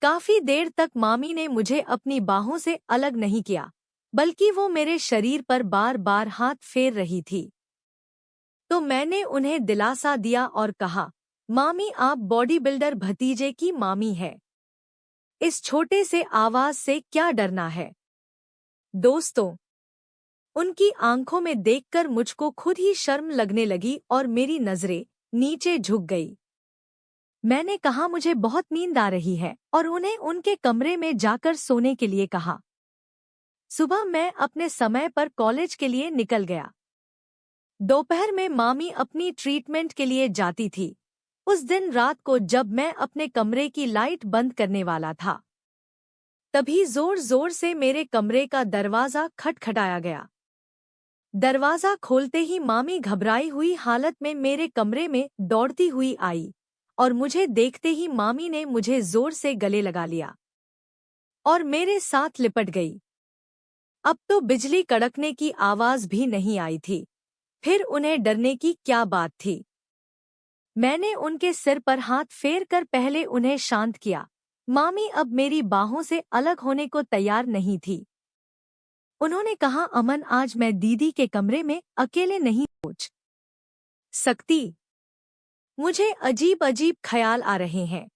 काफी देर तक मामी ने मुझे अपनी बाहों से अलग नहीं किया, बल्कि वो मेरे शरीर पर बार बार हाथ फेर रही थी। तो मैंने उन्हें दिलासा दिया और कहा, मामी आप बॉडी बिल्डर भतीजे की मामी है, इस छोटे से आवाज से क्या डरना है। दोस्तों, उनकी आंखों में देखकर मुझको खुद ही शर्म लगने लगी और मेरी नजरें नीचे झुक गई। मैंने कहा मुझे बहुत नींद आ रही है और उन्हें उनके कमरे में जाकर सोने के लिए कहा। सुबह मैं अपने समय पर कॉलेज के लिए निकल गया। दोपहर में मामी अपनी ट्रीटमेंट के लिए जाती थी। उस दिन रात को जब मैं अपने कमरे की लाइट बंद करने वाला था, तभी जोर जोर से मेरे कमरे का दरवाजा खटखटाया गया। दरवाजा खोलते ही मामी घबराई हुई हालत में मेरे कमरे में दौड़ती हुई आई और मुझे देखते ही मामी ने मुझे जोर से गले लगा लिया और मेरे साथ लिपट गई। अब तो बिजली कड़कने की आवाज भी नहीं आई थी, फिर उन्हें डरने की क्या बात थी। मैंने उनके सिर पर हाथ फेर कर पहले उन्हें शांत किया। मामी अब मेरी बाहों से अलग होने को तैयार नहीं थी। उन्होंने कहा, अमन आज मैं दीदी के कमरे में अकेले नहीं सोच सकती। मुझे अजीब अजीब ख्याल आ रहे हैं।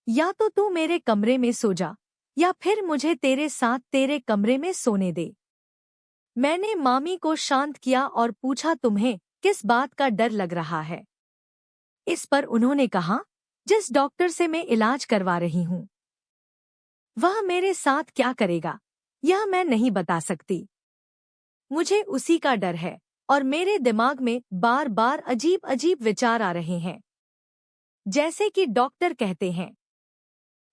या तो तू मेरे कमरे में सो जा या फिर मुझे तेरे साथ तेरे कमरे में सोने दे। मैंने मामी को शांत किया और पूछा, तुम्हें किस बात का डर लग रहा है। इस पर उन्होंने कहा, जिस डॉक्टर से मैं इलाज करवा रही हूँ वह मेरे साथ क्या करेगा यह मैं नहीं बता सकती। मुझे उसी का डर है और मेरे दिमाग में बार बार अजीब अजीब विचार आ रहे हैं, जैसे कि डॉक्टर कहते हैं।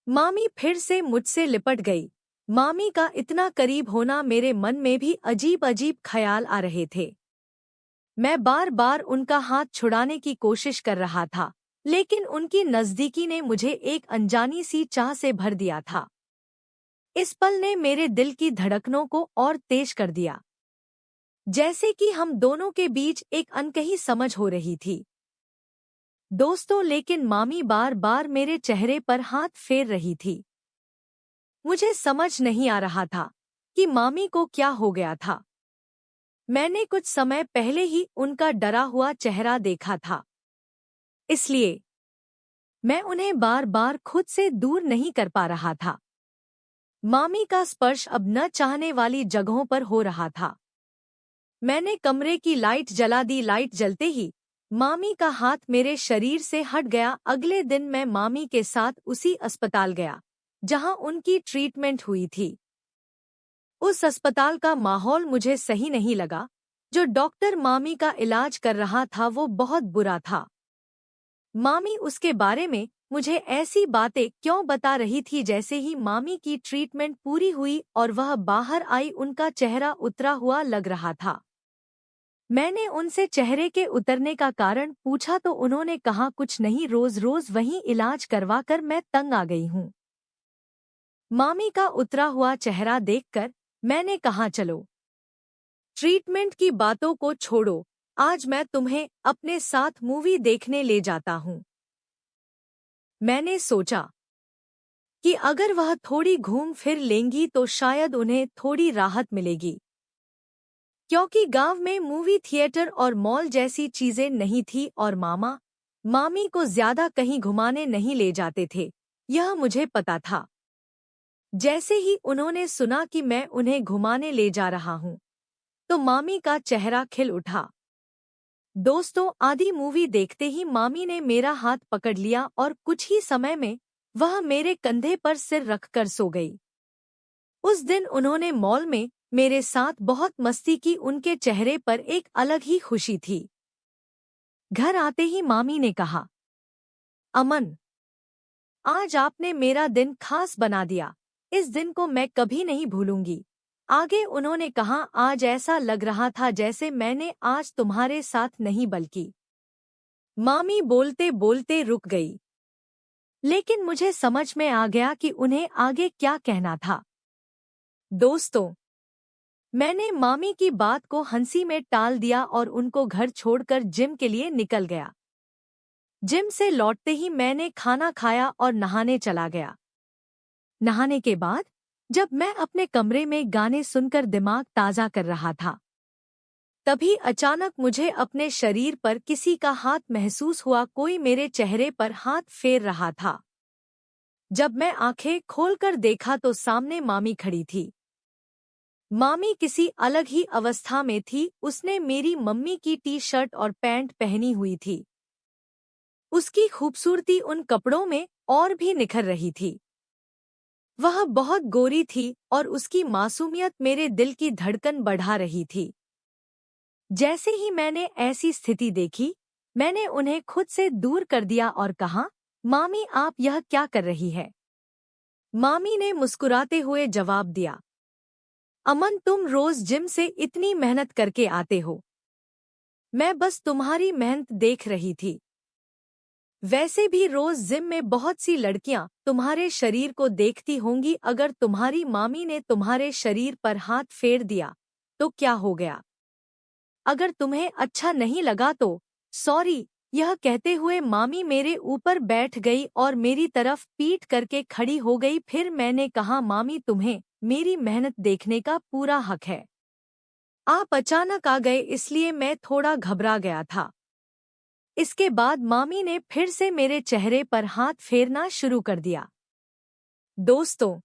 मामी फिर से मुझसे लिपट गई। मामी का इतना करीब होना, मेरे मन में भी अजीब अजीब ख्याल आ रहे थे। मैं बार बार उनका हाथ छुड़ाने की कोशिश कर रहा था, लेकिन उनकी नजदीकी ने मुझे एक अनजानी सी चाह से भर दिया था। इस पल ने मेरे दिल की धड़कनों को और तेज कर दिया, जैसे कि हम दोनों के बीच एक अनकही समझ हो रही थी। दोस्तों, लेकिन मामी बार बार मेरे चेहरे पर हाथ फेर रही थी। मुझे समझ नहीं आ रहा था कि मामी को क्या हो गया था। मैंने कुछ समय पहले ही उनका डरा हुआ चेहरा देखा था, इसलिए मैं उन्हें बार बार खुद से दूर नहीं कर पा रहा था। मामी का स्पर्श अब न चाहने वाली जगहों पर हो रहा था। मैंने कमरे की लाइट जला दी। लाइट जलते ही मामी का हाथ मेरे शरीर से हट गया। अगले दिन मैं मामी के साथ उसी अस्पताल गया जहां उनकी ट्रीटमेंट हुई थी। उस अस्पताल का माहौल मुझे सही नहीं लगा। जो डॉक्टर मामी का इलाज कर रहा था वो बहुत बुरा था। मामी उसके बारे में मुझे ऐसी बातें क्यों बता रही थी। जैसे ही मामी की ट्रीटमेंट पूरी हुई और वह बाहर आई, उनका चेहरा उतरा हुआ लग रहा था। मैंने उनसे चेहरे के उतरने का कारण पूछा तो उन्होंने कहा, कुछ नहीं, रोज रोज वहीं इलाज करवाकर मैं तंग आ गई हूँ। मामी का उतरा हुआ चेहरा देखकर मैंने कहा, चलो ट्रीटमेंट की बातों को छोड़ो, आज मैं तुम्हें अपने साथ मूवी देखने ले जाता हूँ। मैंने सोचा कि अगर वह थोड़ी घूम फिर लेंगी तो शायद उन्हें थोड़ी राहत मिलेगी, क्योंकि गांव में मूवी थिएटर और मॉल जैसी चीजें नहीं थी और मामा मामी को ज्यादा कहीं घुमाने नहीं ले जाते थे, यह मुझे पता था। जैसे ही उन्होंने सुना कि मैं उन्हें घुमाने ले जा रहा हूँ तो मामी का चेहरा खिल उठा। दोस्तों, आधी मूवी देखते ही मामी ने मेरा हाथ पकड़ लिया और कुछ ही समय में वह मेरे कंधे पर सिर रखकर सो गई। उस दिन उन्होंने मॉल में मेरे साथ बहुत मस्ती की। उनके चेहरे पर एक अलग ही खुशी थी। घर आते ही मामी ने कहा, अमन आज आपने मेरा दिन खास बना दिया, इस दिन को मैं कभी नहीं भूलूंगी। आगे उन्होंने कहा, आज ऐसा लग रहा था जैसे मैंने आज तुम्हारे साथ नहीं बल्कि। मामी बोलते बोलते रुक गई, लेकिन मुझे समझ में आ गया कि उन्हें आगे क्या कहना था। दोस्तों, मैंने मामी की बात को हंसी में टाल दिया और उनको घर छोड़कर जिम के लिए निकल गया। जिम से लौटते ही मैंने खाना खाया और नहाने चला गया। नहाने के बाद जब मैं अपने कमरे में गाने सुनकर दिमाग ताज़ा कर रहा था, तभी अचानक मुझे अपने शरीर पर किसी का हाथ महसूस हुआ। कोई मेरे चेहरे पर हाथ फेर रहा था। जब मैं आंखें खोलकर देखा तो सामने मामी खड़ी थी। मामी किसी अलग ही अवस्था में थी। उसने मेरी मम्मी की टी शर्ट और पैंट पहनी हुई थी। उसकी खूबसूरती उन कपड़ों में और भी निखर रही थी। वह बहुत गोरी थी और उसकी मासूमियत मेरे दिल की धड़कन बढ़ा रही थी। जैसे ही मैंने ऐसी स्थिति देखी, मैंने उन्हें खुद से दूर कर दिया और कहा, मामी आप यह क्या कर रही है? मामी ने मुस्कुराते हुए जवाब दिया, अमन तुम रोज जिम से इतनी मेहनत करके आते हो। मैं बस तुम्हारी मेहनत देख रही थी। वैसे भी रोज जिम में बहुत सी लड़कियां तुम्हारे शरीर को देखती होंगी। अगर तुम्हारी मामी ने तुम्हारे शरीर पर हाथ फेर दिया तो क्या हो गया? अगर तुम्हें अच्छा नहीं लगा तो सॉरी। यह कहते हुए मामी मेरे ऊपर बैठ गई और मेरी तरफ पीठ करके खड़ी हो गई। फिर मैंने कहा, मामी तुम्हें मेरी मेहनत देखने का पूरा हक है। आप अचानक आ गए इसलिए मैं थोड़ा घबरा गया था। इसके बाद मामी ने फिर से मेरे चेहरे पर हाथ फेरना शुरू कर दिया। दोस्तों,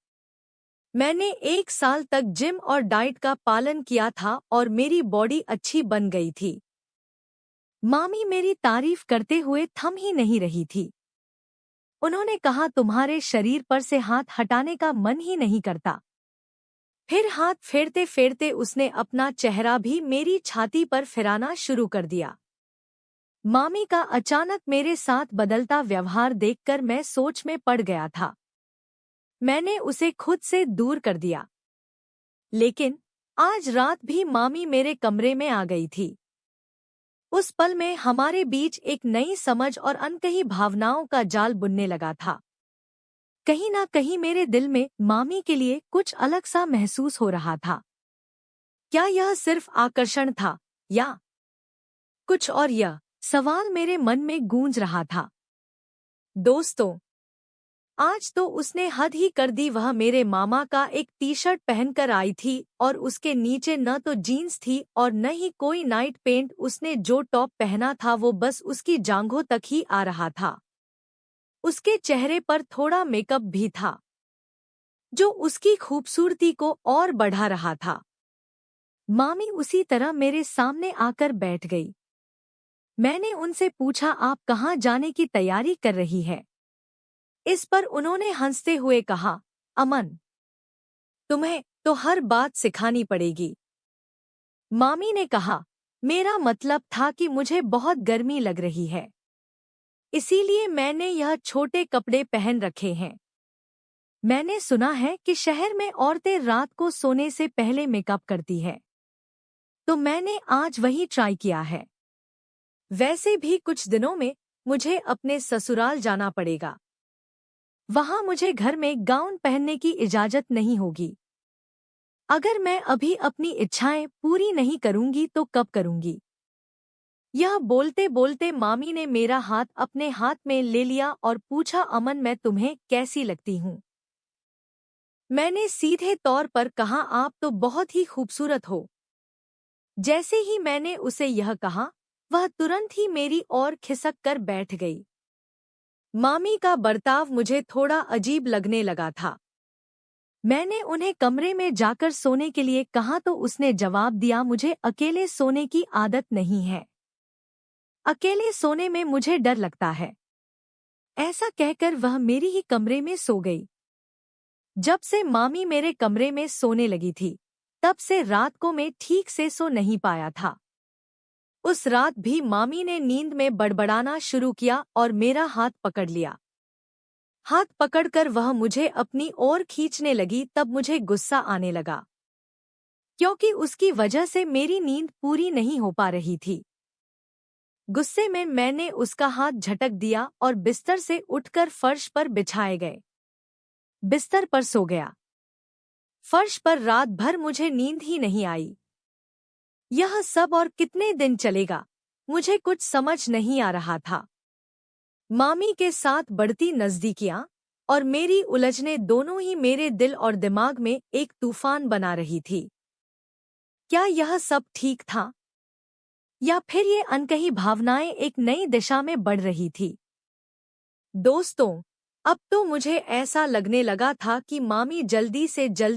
मैंने 1 साल तक जिम और डाइट का पालन किया था और मेरी बॉडी अच्छी बन गई थी। मामी मेरी तारीफ करते हुए थम ही नहीं रही थी। उन्होंने कहा, तुम्हारे शरीर पर से हाथ हटाने का मन ही नहीं करता। फिर हाथ फेरते फेरते उसने अपना चेहरा भी मेरी छाती पर फिराना शुरू कर दिया। मामी का अचानक मेरे साथ बदलता व्यवहार देखकर मैं सोच में पड़ गया था। मैंने उसे खुद से दूर कर दिया। लेकिन आज रात भी मामी मेरे कमरे में आ गई थी। उस पल में हमारे बीच एक नई समझ और अनकही भावनाओं का जाल बुनने लगा था। कहीं ना कहीं मेरे दिल में मामी के लिए कुछ अलग सा महसूस हो रहा था। क्या यह सिर्फ आकर्षण था या कुछ और? यह सवाल मेरे मन में गूंज रहा था। दोस्तों, आज तो उसने हद ही कर दी। वह मेरे मामा का एक टी शर्ट पहनकर आई थी और उसके नीचे न तो जीन्स थी और न ही कोई नाइट पेंट। उसने जो टॉप पहना था वो बस उसकी जांघों तक ही आ रहा था। उसके चेहरे पर थोड़ा मेकअप भी था जो उसकी खूबसूरती को और बढ़ा रहा था। मामी उसी तरह मेरे सामने आकर बैठ गई। मैंने उनसे पूछा, आप कहाँ जाने की तैयारी कर रही है? इस पर उन्होंने हंसते हुए कहा, अमन तुम्हें तो हर बात सिखानी पड़ेगी। मामी ने कहा, मेरा मतलब था कि मुझे बहुत गर्मी लग रही है, इसीलिए मैंने यह छोटे कपड़े पहन रखे हैं। मैंने सुना है कि शहर में औरतें रात को सोने से पहले मेकअप करती है, तो मैंने आज वही ट्राई किया है। वैसे भी कुछ दिनों में मुझे अपने ससुराल जाना पड़ेगा। वहां मुझे घर में गाउन पहनने की इजाजत नहीं होगी। अगर मैं अभी अपनी इच्छाएं पूरी नहीं करूंगी तो कब करूंगी? यह बोलते बोलते मामी ने मेरा हाथ अपने हाथ में ले लिया और पूछा, अमन मैं तुम्हें कैसी लगती हूँ? मैंने सीधे तौर पर कहा, आप तो बहुत ही खूबसूरत हो। जैसे ही मैंने उसे यह कहा, वह तुरंत ही मेरी ओर खिसक कर बैठ गई। मामी का बर्ताव मुझे थोड़ा अजीब लगने लगा था। मैंने उन्हें कमरे में जाकर सोने के लिए कहा तो उसने जवाब दिया, मुझे अकेले सोने की आदत नहीं है। अकेले सोने में मुझे डर लगता है। ऐसा कहकर वह मेरी ही कमरे में सो गई। जब से मामी मेरे कमरे में सोने लगी थी, तब से रात को मैं ठीक से सो नहीं पाया था। उस रात भी मामी ने नींद में बड़बड़ाना शुरू किया और मेरा हाथ पकड़ लिया। हाथ पकड़कर वह मुझे अपनी ओर खींचने लगी। तब मुझे गुस्सा आने लगा, क्योंकि उसकी वजह से मेरी नींद पूरी नहीं हो पा रही थी। गुस्से में मैंने उसका हाथ झटक दिया और बिस्तर से उठकर फर्श पर बिछाए गए। बिस्तर पर सो गया। फर्श पर रात भर मुझे नींद ही नहीं आई। यह सब और कितने दिन चलेगा, मुझे कुछ समझ नहीं आ रहा था। मामी के साथ बढ़ती नजदीकियां और मेरी उलझने दोनों ही मेरे दिल और दिमाग में एक तूफान बना रही थी। क्या यह सब ठीक था? या फिर ये अनकही भावनाएं एक नई दिशा में बढ़ रही थी? दोस्तों, अब तो मुझे ऐसा लगने लगा था कि मामी जल्दी से जल्दी